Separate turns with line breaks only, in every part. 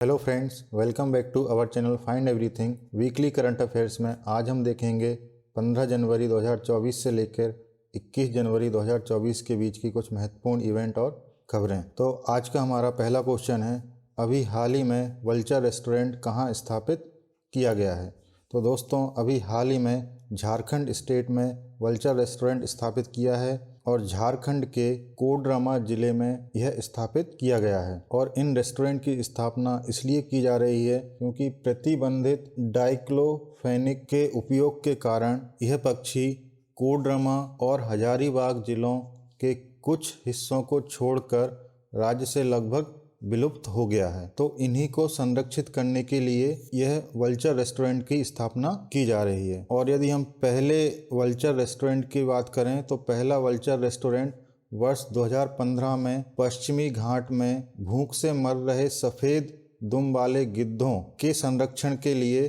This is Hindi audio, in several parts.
Hello friends, welcome back to our channel find everything weekly current affairs में आज हम देखेंगे 15 जनवरी 2024 से लेकर 21 जनवरी 2024 के बीच की कुछ महत्वपूर्ण इवेंट और खबरें। तो आज का हमारा पहला क्वेश्चन है, अभी हाल ही में वल्चर रेस्टोरेंट कहाँ स्थापित किया गया है। तो दोस्तों, अभी हाल ही में झारखंड स्टेट में वल्चर रेस्टोरेंट स्थापित किया है और झारखंड के कोडरमा जिले में यह स्थापित किया गया है। और इन रेस्टोरेंट की स्थापना इसलिए की जा रही है क्योंकि प्रतिबंधित डाइक्लोफेनिक के उपयोग के कारण यह पक्षी कोडरमा और हजारीबाग जिलों के कुछ हिस्सों को छोड़कर राज्य से लगभग विलुप्त हो गया है। तो इन्हीं को संरक्षित करने के लिए यह वल्चर रेस्टोरेंट की स्थापना की जा रही है। और यदि हम पहले वल्चर रेस्टोरेंट की बात करें तो पहला वल्चर रेस्टोरेंट वर्ष 2015 में पश्चिमी घाट में भूख से मर रहे सफ़ेद दुम वाले गिद्धों के संरक्षण के लिए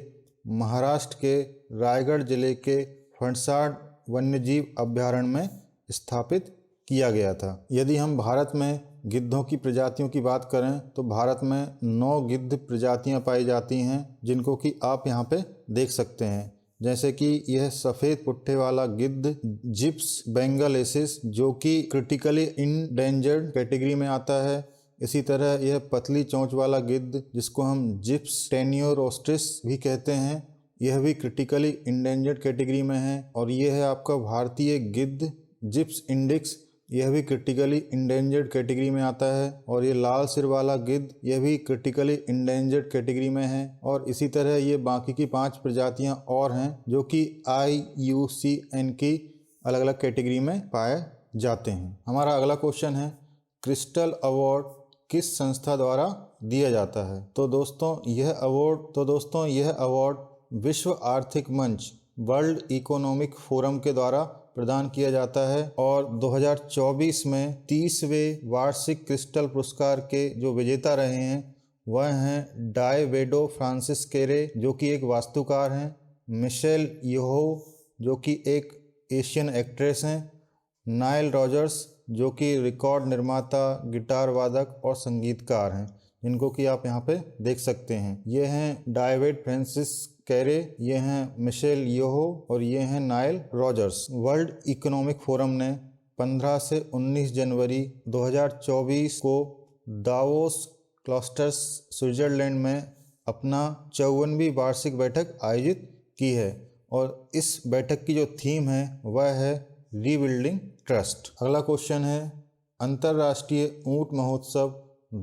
महाराष्ट्र के रायगढ़ जिले के फणसाड वन्यजीव अभ्यारण्य में स्थापित किया गया था। यदि हम भारत में गिद्धों की प्रजातियों की बात करें तो भारत में 9 गिद्ध प्रजातियां पाई जाती हैं, जिनको कि आप यहां पे देख सकते हैं। जैसे कि यह सफ़ेद पुट्ठे वाला गिद्ध जिप्स बेंगलेसिस जो कि क्रिटिकली इंडेंजर्ड कैटेगरी में आता है। इसी तरह यह पतली चोंच वाला गिद्ध जिसको हम जिप्स टेनियोरोस्ट्रिस भी कहते हैं, यह भी क्रिटिकली इंडेंजर्ड कैटेगरी में है। और यह है आपका भारतीय गिद्ध जिप्स इंडिक्स, यह भी क्रिटिकली इंडेंजर्ड कैटेगरी में आता है। और ये लाल सिर वाला गिद्ध यह भी क्रिटिकली इंडेंजर्ड कैटेगरी में है। और इसी तरह ये बाकी की 5 प्रजातियां और हैं जो कि IUCN की अलग अलग कैटेगरी में पाए जाते हैं। हमारा अगला क्वेश्चन है, क्रिस्टल अवार्ड किस संस्था द्वारा दिया जाता है। तो दोस्तों यह अवार्ड विश्व आर्थिक मंच वर्ल्ड इकोनॉमिक फोरम के द्वारा प्रदान किया जाता है। और 2024 में 30वें वार्षिक क्रिस्टल पुरस्कार के जो विजेता रहे हैं वह हैं डायवेडो फ्रांसिस केरे जो कि एक वास्तुकार हैं, मिशेल येहो जो कि एक एशियन एक्ट्रेस हैं, नाइल रॉजर्स जो कि रिकॉर्ड निर्माता, गिटार वादक और संगीतकार हैं, जिनको कि आप यहाँ पे देख सकते हैं। ये हैं डायवेड फ्रांसिस कैरे, ये हैं मिशेल येहो और ये हैं Nile Rogers. World economic forum ने 15 से 19 जनवरी 2024 को दावोस क्लस्टर्स स्विट्जरलैंड में अपना 54वीं वार्षिक बैठक आयोजित की है। और इस बैठक की जो थीम है वह है रीबिल्डिंग ट्रस्ट। अगला क्वेश्चन है, अंतर्राष्ट्रीय ऊंट महोत्सव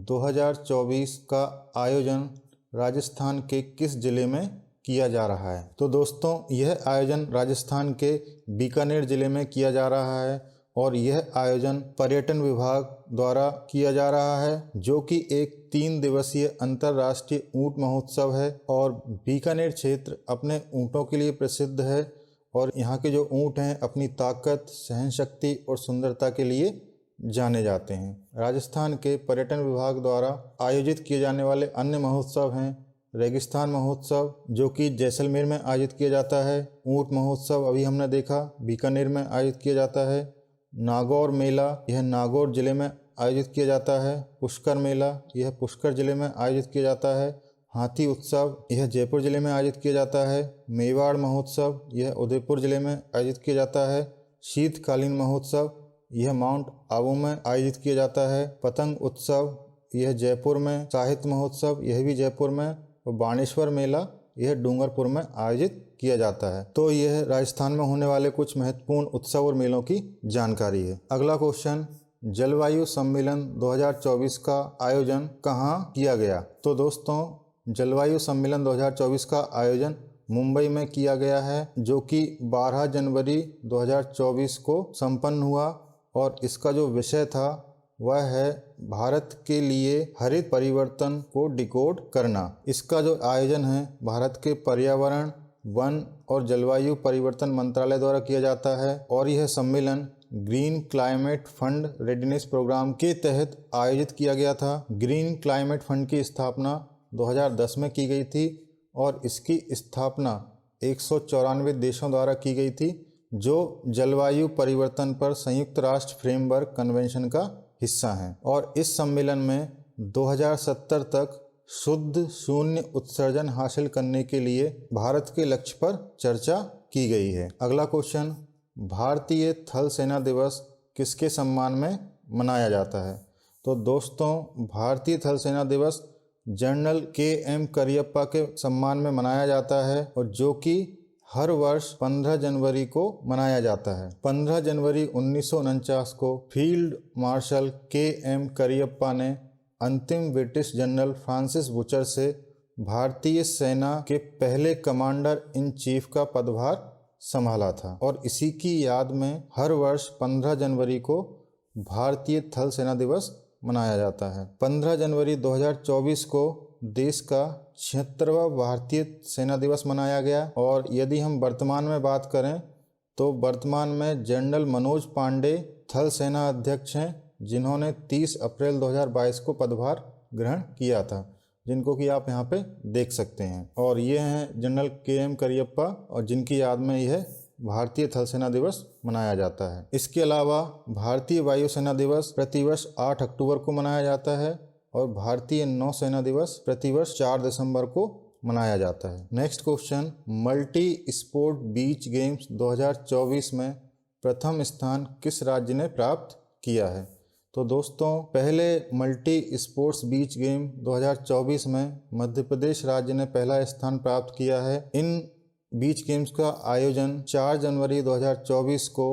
2024 का आयोजन राजस्थान के किस जिले में किया जा रहा है। तो दोस्तों, यह आयोजन राजस्थान के बीकानेर जिले में किया जा रहा है और यह आयोजन पर्यटन विभाग द्वारा किया जा रहा है, जो कि एक 3 दिवसीय अंतर्राष्ट्रीय ऊंट महोत्सव है। और बीकानेर क्षेत्र अपने ऊँटों के लिए प्रसिद्ध है और यहाँ के जो ऊँट हैं अपनी ताकत, सहनशक्ति और सुंदरता के लिए जाने जाते हैं। राजस्थान के पर्यटन विभाग द्वारा आयोजित किए जाने वाले अन्य महोत्सव हैं रेगिस्तान महोत्सव जो कि जैसलमेर में आयोजित किया जाता है, ऊंट महोत्सव अभी हमने देखा बीकानेर में आयोजित किया जाता है, नागौर मेला यह नागौर जिले में आयोजित किया जाता है, पुष्कर मेला यह पुष्कर जिले में आयोजित किया जाता है, हाथी उत्सव यह जयपुर जिले में आयोजित किया जाता है, मेवाड़ महोत्सव यह उदयपुर जिले में आयोजित किया जाता है, शीतकालीन महोत्सव यह माउंट आबू में आयोजित किया जाता है, पतंग उत्सव यह जयपुर में, साहित्य महोत्सव यह भी जयपुर में और बाणेश्वर मेला यह डूंगरपुर में आयोजित किया जाता है। तो यह राजस्थान में होने वाले कुछ महत्वपूर्ण उत्सव और मेलों की जानकारी है। अगला क्वेश्चन, जलवायु सम्मेलन 2024 का आयोजन कहाँ किया गया। तो दोस्तों, जलवायु सम्मेलन 2024 का आयोजन मुंबई में किया गया है, जो कि 12 जनवरी 2024 को संपन्न हुआ। और इसका जो विषय था वह है भारत के लिए हरित परिवर्तन को डिकोड करना। इसका जो आयोजन है भारत के पर्यावरण, वन और जलवायु परिवर्तन मंत्रालय द्वारा किया जाता है। और यह सम्मेलन green climate fund readiness programme के तहत आयोजित किया गया था। ग्रीन क्लाइमेट फंड की स्थापना 2010 में की गई थी और इसकी स्थापना 194 देशों द्वारा की गई थी, जो जलवायु परिवर्तन पर संयुक्त राष्ट्र फ्रेमवर्क कन्वेंशन का हिस्सा हैं। और इस सम्मेलन में 2070 तक शुद्ध शून्य उत्सर्जन हासिल करने के लिए भारत के लक्ष्य पर चर्चा की गई है। अगला क्वेश्चन, भारतीय थल सेना दिवस किसके सम्मान में मनाया जाता है? तो दोस्तों, भारतीय थल सेना दिवस जनरल KM करियप्पा के सम्मान में मनाया जाता है और जो कि हर वर्ष 15 जनवरी को मनाया जाता है। 15 जनवरी 1949 को फील्ड मार्शल KM करियप्पा ने अंतिम ब्रिटिश जनरल फ्रांसिस बुचर से भारतीय सेना के पहले कमांडर इन चीफ का पदभार संभाला था और इसी की याद में हर वर्ष 15 जनवरी को भारतीय थल सेना दिवस मनाया जाता है। 15 जनवरी 2024 को देश का 76वां भारतीय सेना दिवस मनाया गया और यदि हम वर्तमान में बात करें तो वर्तमान में जनरल मनोज पांडे थल सेना अध्यक्ष हैं, जिन्होंने 30 अप्रैल 2022 को पदभार ग्रहण किया था, जिनको कि आप यहाँ पे देख सकते हैं। और ये हैं जनरल KM करियप्पा और जिनकी याद में यह भारतीय थल सेना दिवस मनाया जाता है। इसके अलावा भारतीय वायुसेना दिवस प्रतिवर्ष 8 अक्टूबर को मनाया जाता है और भारतीय नौसेना दिवस प्रतिवर्ष 4 दिसंबर को मनाया जाता है। Next question, multi sport beach games 2024 में प्रथम स्थान किस राज्य ने प्राप्त किया है? तो दोस्तों, पहले मल्टी स्पोर्ट्स बीच गेम 2024 में मध्य प्रदेश राज्य ने पहला स्थान प्राप्त किया है। इन बीच गेम्स का आयोजन 4 जनवरी 2024 को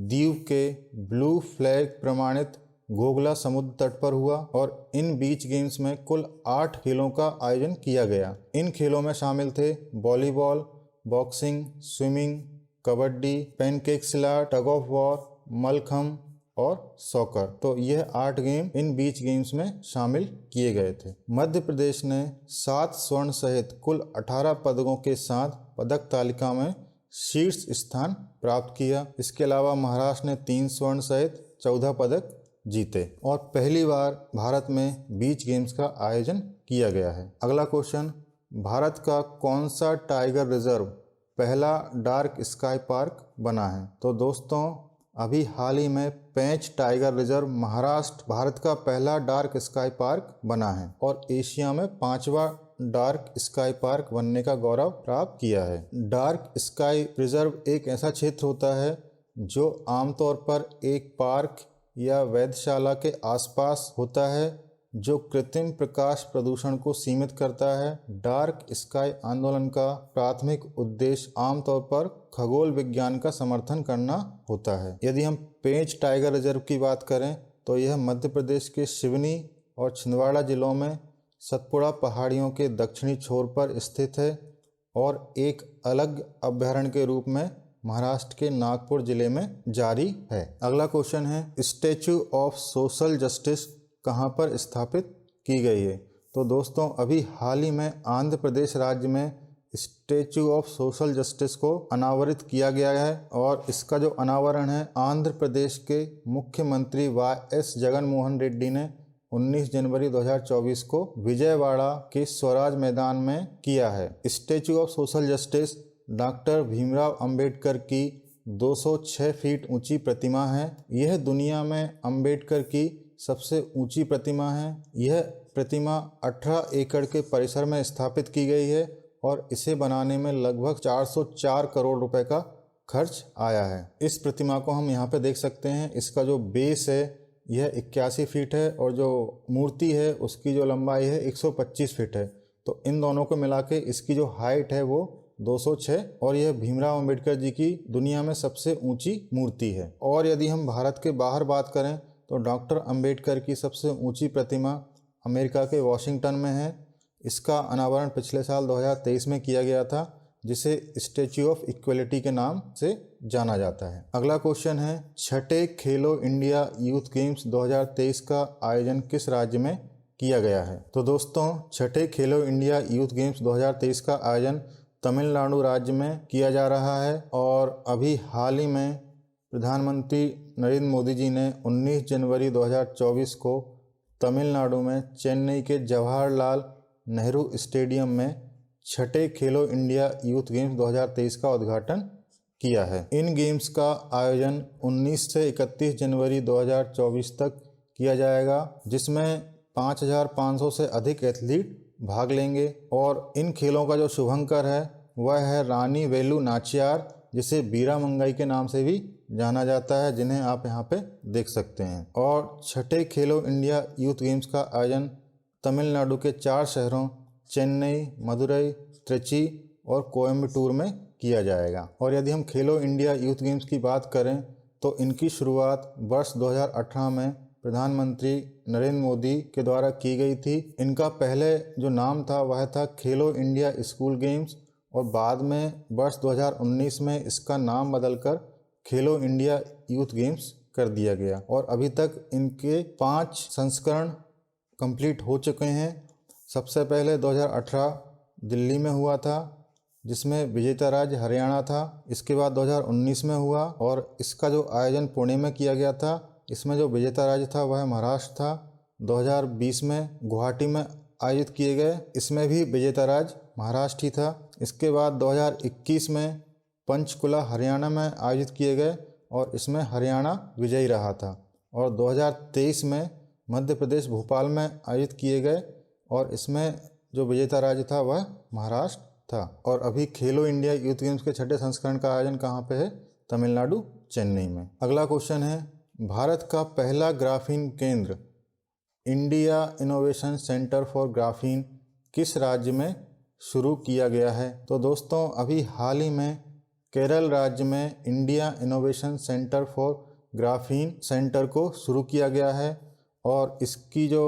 दीव के ब्लू फ्लैग प्रमाणित घोघला समुद्र तट पर हुआ और इन बीच गेम्स में कुल 8 खेलों का आयोजन किया गया। इन खेलों में शामिल थे volleyball, boxing, swimming, kabaddi, pancake सिला, टग ऑफ वॉर, मलखम्ब और सॉकर। तो यह 8 गेम इन बीच गेम्स में शामिल किए गए थे। मध्य प्रदेश ने 7 स्वर्ण सहित कुल 18 पदकों के साथ पदक तालिका में शीर्ष स्थान प्राप्त किया। इसके अलावा महाराष्ट्र ने 3 स्वर्ण सहित 14 पदक जीते और पहली बार भारत में बीच गेम्स का आयोजन किया गया है। अगला क्वेश्चन, भारत का कौन सा टाइगर रिजर्व पहला डार्क स्काई पार्क बना है? तो दोस्तों, अभी हाल ही में पेंच टाइगर रिजर्व महाराष्ट्र भारत का पहला डार्क स्काई पार्क बना है और एशिया में 5वां डार्क स्काई पार्क बनने का गौरव प्राप्त किया है। डार्क स्काई रिजर्व एक ऐसा क्षेत्र होता है जो आमतौर पर एक पार्क या वेधशाला के आसपास होता है, जो कृत्रिम प्रकाश प्रदूषण को सीमित करता है। डार्क स्काई आंदोलन का प्राथमिक उद्देश्य आमतौर पर खगोल विज्ञान का समर्थन करना होता है। यदि हम पेंच टाइगर रिजर्व की बात करें तो यह मध्य प्रदेश के सिवनी और छिंदवाड़ा जिलों में सतपुड़ा पहाड़ियों के दक्षिणी छोर पर स्थित है और एक अलग अभयारण्य के रूप में महाराष्ट्र के नागपुर जिले में जारी है। अगला क्वेश्चन है, स्टैचू ऑफ सोशल जस्टिस कहाँ पर स्थापित की गई है? तो दोस्तों, अभी हाल ही में आंध्र प्रदेश राज्य में स्टैचू ऑफ सोशल जस्टिस को अनावरित किया गया है और इसका जो अनावरण है आंध्र प्रदेश के मुख्यमंत्री YS जगनमोहन रेड्डी ने 19 जनवरी 2024 को विजयवाड़ा के स्वराज मैदान में किया है। Statue of social justice doctor Bhimrao Ambedkar की 206 फीट ऊंची प्रतिमा है। यह दुनिया में अंबेडकर की सबसे ऊंची प्रतिमा है। यह प्रतिमा 18 एकड़ के परिसर में स्थापित की गई है और इसे बनाने में लगभग 404 करोड़ रुपए का खर्च आया है। इस प्रतिमा को हम यहाँ पे देख सकते हैं। इसका जो बेस है यह 81 फीट है और जो मूर्ति है उसकी जो लंबाई है 125 फीट है। तो इन दोनों को मिला के इसकी जो हाइट है वो 206 और यह भीमराव अंबेडकर जी की दुनिया में सबसे ऊंची मूर्ति है। और यदि हम भारत के बाहर बात करें तो डॉक्टर अंबेडकर की सबसे ऊंची प्रतिमा अमेरिका के वॉशिंगटन में है। इसका अनावरण पिछले साल 2023 में किया गया था, जिसे स्टैच्यू ऑफ इक्वलिटी के नाम से जाना जाता है। अगला क्वेश्चन है, छठे खेलो इंडिया यूथ गेम्स 2023 का आयोजन किस राज्य में किया गया है? तो दोस्तों, छठे खेलो इंडिया यूथ गेम्स 2023 का आयोजन तमिलनाडु राज्य में किया जा रहा है और अभी हाल ही में प्रधानमंत्री नरेंद्र मोदी जी ने 19 जनवरी 2024 को तमिलनाडु में चेन्नई के जवाहरलाल नेहरू स्टेडियम में छठे खेलो इंडिया यूथ गेम्स 2023 का उद्घाटन किया है। इन गेम्स का आयोजन 19 से 31 जनवरी 2024 तक किया जाएगा, जिसमें 5,500 से अधिक एथलीट भाग लेंगे। और इन खेलों का जो शुभंकर है वह है रानी वेलु नाचियार, जिसे बीरा मंगाई के नाम से भी जाना जाता है, जिन्हें आप यहाँ पे देख सकते हैं। और छठे खेलो इंडिया यूथ गेम्स का आयोजन तमिलनाडु के 4 शहरों चेन्नई, मदुरई, त्रिची और कोयम्बटूर में किया जाएगा। और यदि हम खेलो इंडिया यूथ गेम्स की बात करें तो इनकी शुरुआत वर्ष 2018 में प्रधानमंत्री नरेंद्र मोदी के द्वारा की गई थी। इनका पहले जो नाम था वह था खेलो इंडिया स्कूल गेम्स, और बाद में वर्ष 2019 में इसका नाम बदलकर खेलो इंडिया यूथ गेम्स कर दिया गया। और अभी तक इनके 5 संस्करण कंप्लीट हो चुके हैं। सबसे पहले 2018 दिल्ली में हुआ था, जिसमें विजेता राज्य हरियाणा था। इसके बाद 2019 में हुआ और इसका जो आयोजन पुणे में किया गया था, इसमें जो विजेता राज्य था वह महाराष्ट्र था। 2020 में गुवाहाटी में आयोजित किए गए, इसमें भी विजेता राज्य महाराष्ट्र ही था। इसके बाद 2021 में पंचकुला हरियाणा में आयोजित किए गए और इसमें हरियाणा विजयी रहा था। और 2023 में मध्य प्रदेश भोपाल में आयोजित किए गए और इसमें जो विजेता राज्य था वह महाराष्ट्र था। और अभी खेलो इंडिया यूथ गेम्स के छठे संस्करण का आयोजन कहाँ पे है? तमिलनाडु, चेन्नई में। अगला क्वेश्चन है, भारत का पहला ग्राफीन केंद्र India innovation centre for graphene किस राज्य में शुरू किया गया है? तो दोस्तों अभी हाल ही में केरल राज्य में India innovation centre for graphene centre को शुरू किया गया है। और इसकी जो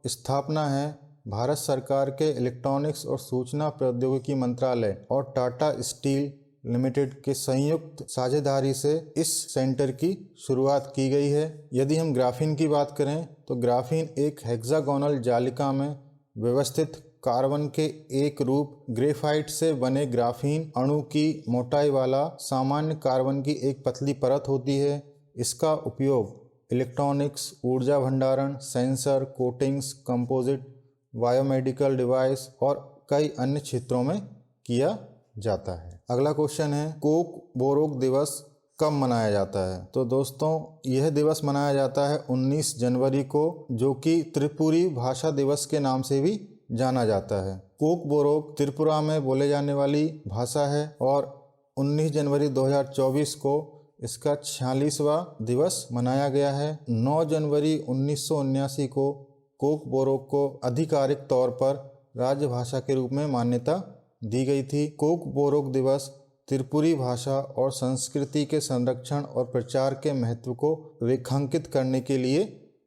स्थापना है भारत सरकार के इलेक्ट्रॉनिक्स और सूचना प्रौद्योगिकी मंत्रालय और टाटा स्टील लिमिटेड के संयुक्त साझेदारी से इस सेंटर की शुरुआत की गई है। यदि हम ग्राफीन की बात करें तो ग्राफीन एक हेक्सागोनल जालिका में व्यवस्थित कार्बन के एक रूप ग्रेफाइट से बने ग्राफीन अणु की मोटाई वाला सामान्य कार्बन की एक पतली परत होती है। इसका उपयोग इलेक्ट्रॉनिक्स, ऊर्जा भंडारण, sensor, coatings, composite, biomedical device और कई अन्य क्षेत्रों में किया जाता है। अगला क्वेश्चन है, कोक बोरोक दिवस कब मनाया जाता है? तो दोस्तों यह दिवस मनाया जाता है 19 जनवरी को, जो कि त्रिपुरी भाषा दिवस के नाम से भी जाना जाता है। कोक बोरोक त्रिपुरा में बोले जाने वाली भाषा है और 19 जनवरी 2024 को इसका 46वां दिवस मनाया गया है। 9 जनवरी 1979 को कोक बोरोक को आधिकारिक तौर पर राजभाषा के रूप में मान्यता दी गई थी। कोक बोरोक दिवस त्रिपुरी भाषा और संस्कृति के संरक्षण और प्रचार के महत्व को रेखांकित करने के लिए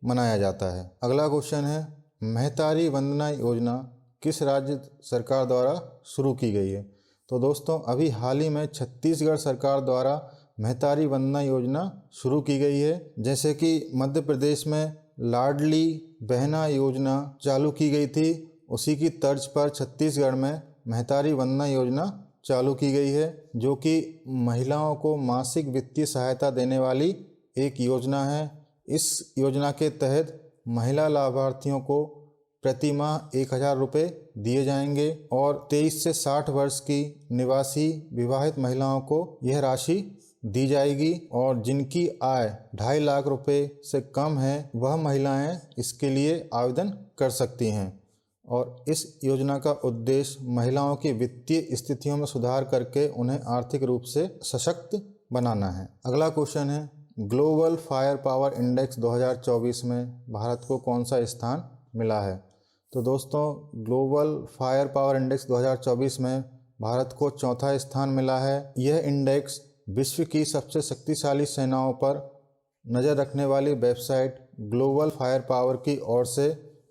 मनाया जाता है। अगला क्वेश्चन है, महतारी वंदना योजना किस राज्य सरकार द्वारा शुरू की गई है? तो दोस्तों अभी हाल ही में छत्तीसगढ़ सरकार द्वारा महतारी वंदना योजना शुरू की गई है। जैसे कि मध्य प्रदेश में लाडली बहना योजना चालू की गई थी, उसी की तर्ज पर छत्तीसगढ़ में महतारी वंदना योजना चालू की गई है, जो कि महिलाओं को मासिक वित्तीय सहायता देने वाली एक योजना है। इस योजना के तहत महिला लाभार्थियों को प्रति माह 1,000 रुपये दिए जाएंगे और 23 से 60 वर्ष की निवासी विवाहित महिलाओं को यह राशि दी जाएगी। और जिनकी आय 2.5 लाख रुपए से कम है वह महिलाएं इसके लिए आवेदन कर सकती हैं। और इस योजना का उद्देश्य महिलाओं की वित्तीय स्थितियों में सुधार करके उन्हें आर्थिक रूप से सशक्त बनाना है। अगला क्वेश्चन है, ग्लोबल फायर पावर इंडेक्स 2024 में भारत को कौन सा स्थान मिला है? तो दोस्तों ग्लोबल फायर पावर इंडेक्स 2024 में भारत को 4था स्थान मिला है। यह इंडेक्स विश्व की सबसे शक्तिशाली सेनाओं पर नज़र रखने वाली वेबसाइट ग्लोबल फायर पावर की ओर से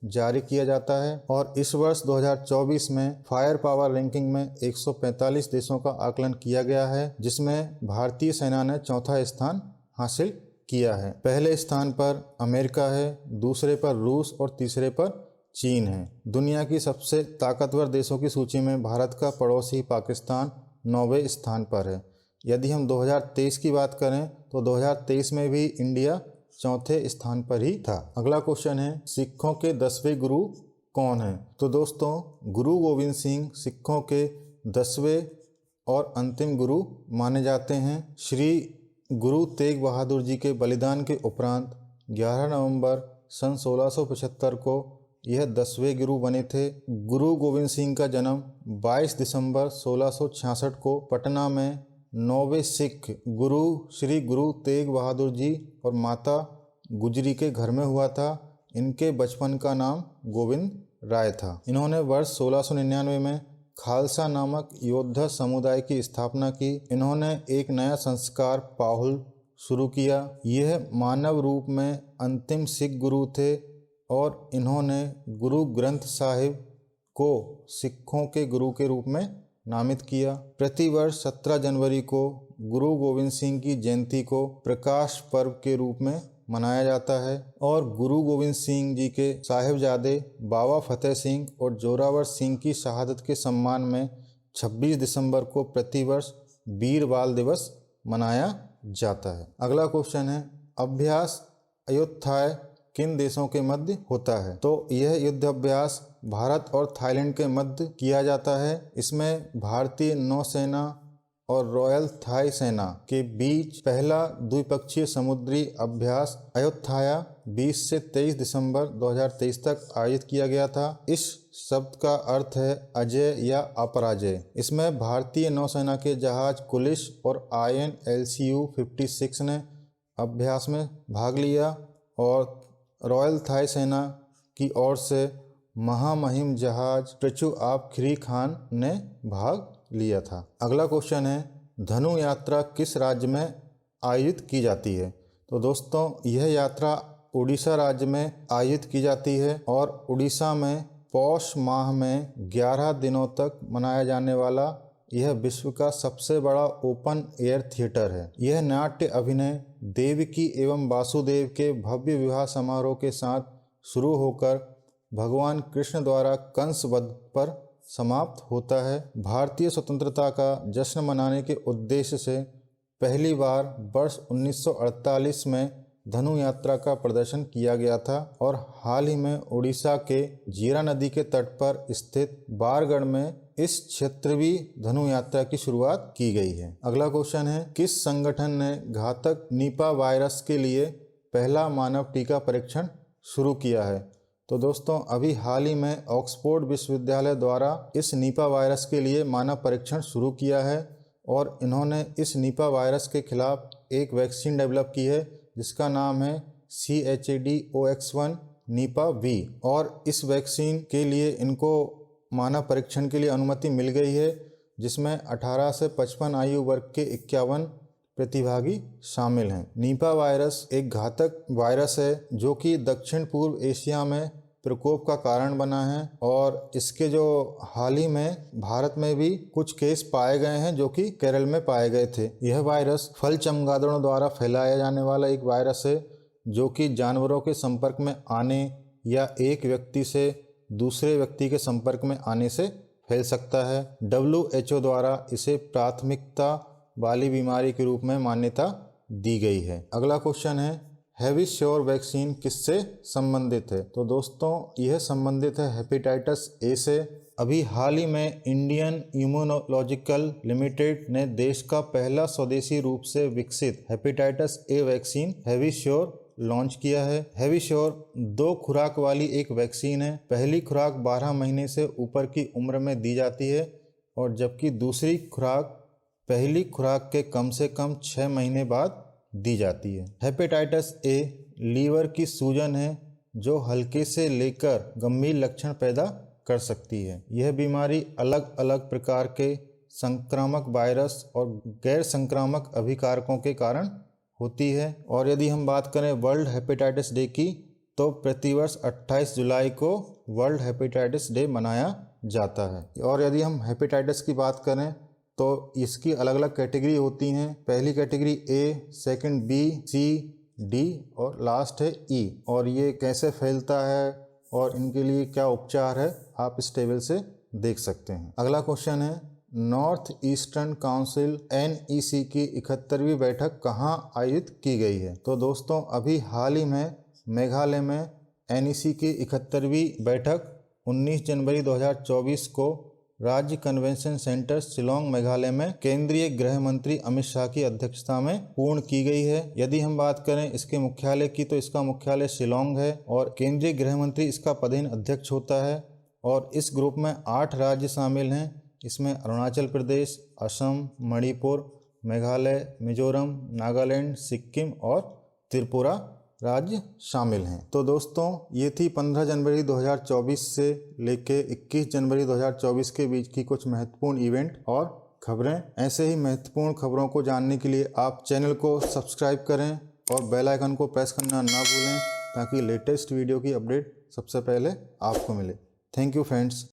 जारी किया जाता है। और इस वर्ष 2024 में फायर पावर रैंकिंग में 145 देशों का आकलन किया गया है, जिसमें भारतीय सेना ने 4था स्थान हासिल किया है। पहले स्थान पर अमेरिका है, दूसरे पर रूस और तीसरे पर चीन है। दुनिया की सबसे ताकतवर देशों की सूची में भारत का पड़ोसी पाकिस्तान 9वें स्थान पर है। यदि हम 2023 की बात करें तो 2023 में भी इंडिया 4थे स्थान पर ही था। अगला क्वेश्चन है, सिखों के 10वें गुरु कौन हैं? तो दोस्तों गुरु गोविंद सिंह सिखों के 10वें और अंतिम गुरु माने जाते हैं। श्री गुरु तेग बहादुर जी के बलिदान के उपरांत 11 नवंबर सन 1675 को यह 10वें गुरु बने थे। गुरु गोविंद सिंह का जन्म 22 दिसंबर 1666 को पटना में 9वें सिख गुरु श्री गुरु तेग बहादुर जी और माता गुजरी के घर में हुआ था। इनके बचपन का नाम गोविंद राय था। इन्होंने वर्ष 1699 में खालसा नामक योद्धा समुदाय की स्थापना की। इन्होंने एक नया संस्कार पाहुल शुरू किया। यह मानव रूप में अंतिम सिख गुरु थे और इन्होंने गुरु ग्रंथ साहिब को सिखों के गुरु के रूप में नामित किया। प्रतिवर्ष 17 जनवरी को गुरु गोविंद सिंह की जयंती को प्रकाश पर्व के रूप में मनाया जाता है और गुरु गोविंद सिंह जी के साहिबजादे बाबा फतेह सिंह और जोरावर सिंह की शहादत के सम्मान में 26 दिसंबर को प्रतिवर्ष वीर बाल दिवस मनाया जाता है। अगला क्वेश्चन है, अभ्यास अयोध्या किन देशों के मध्य होता है? तो यह युद्ध अभ्यास भारत और थाईलैंड के मध्य किया जाता है। इसमें भारतीय नौसेना और रॉयल थाई सेना के बीच पहला द्विपक्षीय समुद्री अभ्यास अयोध्या 20 से 23 दिसंबर 2023 तक आयोजित किया गया था। इस शब्द का अर्थ है अजय या अपराजय। इसमें भारतीय नौसेना के जहाज कुलिश और INLCU 56 ने अभ्यास में भाग लिया और रॉयल थाई सेना की ओर से महामहिम जहाज प्रचु आप खरी खान ने भाग लिया था। अगला क्वेश्चन है, धनु यात्रा किस राज्य में आयोजित की जाती है? तो दोस्तों यह यात्रा उड़ीसा राज्य में आयोजित की जाती है और उड़ीसा में पौष माह में 11 दिनों तक मनाया जाने वाला यह विश्व का सबसे बड़ा ओपन एयर थिएटर है। यह नाट्य अभिनय देवकी एवं वासुदेव के भव्य विवाह समारोह के साथ शुरू होकर भगवान कृष्ण द्वारा कंस वध पर समाप्त होता है। भारतीय स्वतंत्रता का जश्न मनाने के उद्देश्य से पहली बार वर्ष 1948 में धनु यात्रा का प्रदर्शन किया गया था और हाल ही में उड़ीसा के जीरा नदी के तट पर स्थित बारगढ़ में इस क्षेत्रवी धनु यात्रा की शुरुआत की गई है। अगला क्वेश्चन है, किस संगठन ने घातक निपा वायरस के लिए पहला मानव टीका परीक्षण शुरू किया है? तो दोस्तों अभी हाल ही में ऑक्सफोर्ड विश्वविद्यालय द्वारा इस निपा वायरस के लिए मानव परीक्षण शुरू किया है और इन्होंने इस निपा वायरस के खिलाफ एक वैक्सीन डेवलप की है जिसका नाम है CHAdOX1 निपा V और इस वैक्सीन के लिए इनको मानव परीक्षण के लिए अनुमति मिल गई है जिसमें 18 से 55 आयु वर्ग के 51 प्रतिभागी शामिल हैं। निपा वायरस एक घातक वायरस है जो कि दक्षिण पूर्व एशिया में प्रकोप का कारण बना है और इसके जो हाल ही में भारत में भी कुछ केस पाए गए हैं जो कि केरल में पाए गए थे। यह वायरस फल चमगादड़ों द्वारा फैलाया जाने वाला एक वायरस है जो कि जानवरों के संपर्क में आने या एक व्यक्ति से दूसरे व्यक्ति के संपर्क में आने से फैल सकता है। WHO द्वारा इसे प्राथमिकता वाली बीमारी के रूप में मान्यता दी गई है। अगला क्वेश्चन है, हैविश्योर वैक्सीन किससे संबंधित है? तो दोस्तों यह संबंधित है हेपेटाइटिस ए से। अभी हाल ही में इंडियन इम्यूनोलॉजिकल लिमिटेड ने देश का पहला स्वदेशी रूप से विकसित हेपेटाइटिस ए वैक्सीन हैविश्योर लॉन्च किया है। हैविश्योर 2 खुराक वाली एक वैक्सीन है। पहली खुराक 12 महीने से ऊपर की उम्र में दी जाती है और जबकि दूसरी खुराक पहली खुराक के कम से कम 6 महीने बाद दी जाती है। हेपेटाइटिस ए लीवर की सूजन है जो हल्के से लेकर गंभीर लक्षण पैदा कर सकती है। यह बीमारी अलग अलग प्रकार के संक्रामक वायरस और गैर संक्रामक अभिकारकों के कारण होती है। और यदि हम बात करें वर्ल्ड हेपेटाइटिस डे की तो प्रतिवर्ष 28 जुलाई को वर्ल्ड हेपेटाइटिस डे मनाया जाता है। और यदि हम हेपेटाइटिस की बात करें तो इसकी अलग अलग कैटेगरी होती हैं। पहली category A, second B, C, D और लास्ट है E। और ये कैसे फैलता है और इनके लिए क्या उपचार है आप इस टेबल से देख सकते हैं। अगला क्वेश्चन है, नॉर्थ ईस्टर्न काउंसिल NEC की 71वीं बैठक कहाँ आयोजित की गई है? तो दोस्तों अभी हाल ही में मेघालय में NEC की 71वीं बैठक 19 जनवरी 2024 को राज्य कन्वेंशन सेंटर शिलोंग मेघालय में केंद्रीय गृह मंत्री अमित शाह की अध्यक्षता में पूर्ण की गई है। यदि हम बात करें इसके मुख्यालय की तो इसका मुख्यालय शिलोंग है और केंद्रीय गृह मंत्री इसका पदेन अध्यक्ष होता है। और इस ग्रुप में 8 राज्य शामिल हैं। इसमें अरुणाचल प्रदेश, असम, मणिपुर, मेघालय, मिजोरम, नागालैंड, सिक्किम और त्रिपुरा राज्य शामिल हैं। तो दोस्तों ये थी 15 जनवरी 2024 से लेके 21 जनवरी 2024 के बीच की कुछ महत्वपूर्ण इवेंट और खबरें। ऐसे ही महत्वपूर्ण खबरों को जानने के लिए आप चैनल को सब्सक्राइब करें और बेल आइकन को प्रेस करना ना भूलें ताकि लेटेस्ट वीडियो की अपडेट सबसे पहले आपको मिले। Thank you friends.